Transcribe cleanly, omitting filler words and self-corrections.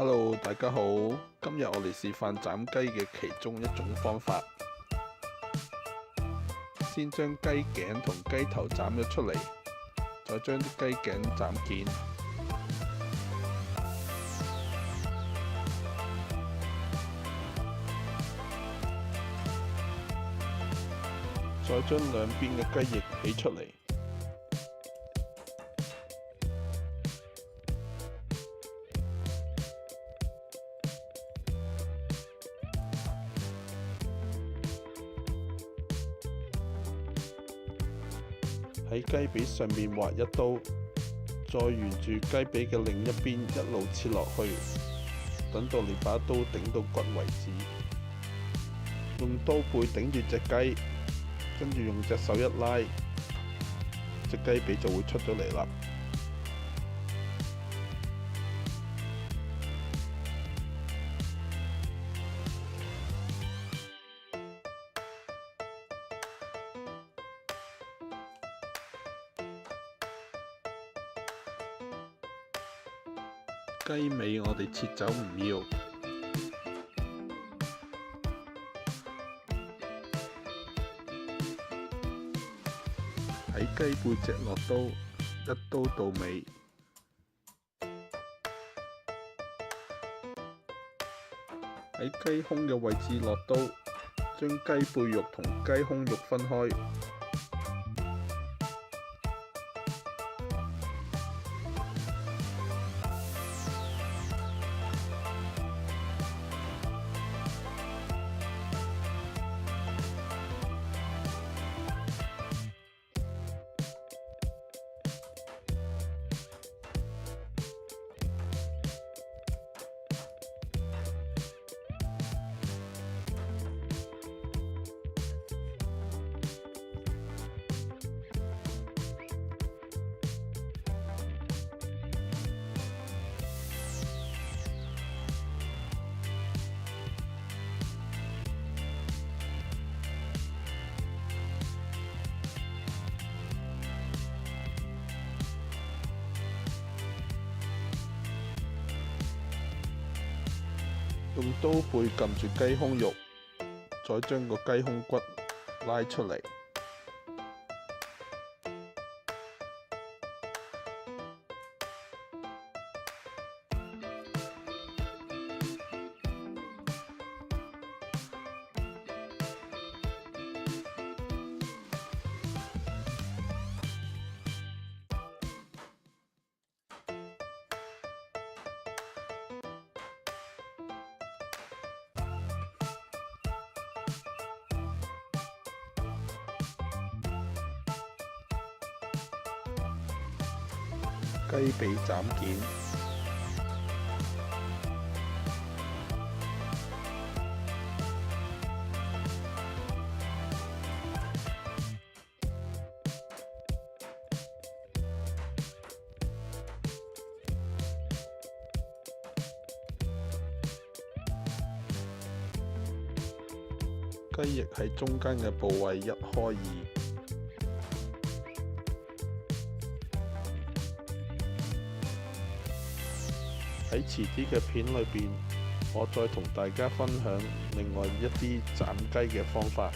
Hello，大家好，今日我哋示範斬雞嘅其中一種方法。先將雞頸同雞頭斬咗出嚟，再將啲雞頸斬件，再將兩邊嘅雞翼起出嚟。喺雞髀上面劃一刀，再沿住雞髀嘅另一邊一路切落去，等到你把刀頂到骨為止。用刀背頂住隻雞，跟住用隻手一拉，隻雞髀就會出咗嚟啦。雞尾我哋切走唔要，喺雞背脊落刀，一刀到尾。喺雞胸嘅位置落刀，將雞背肉同雞胸肉分開。用刀背撳住雞胸肉，再將個雞胸骨拉出嚟。雞髀斬件，雞翼喺中間嘅部位一開二。喺遲啲嘅片裏邊，我再同大家分享另外一啲斬雞嘅方法。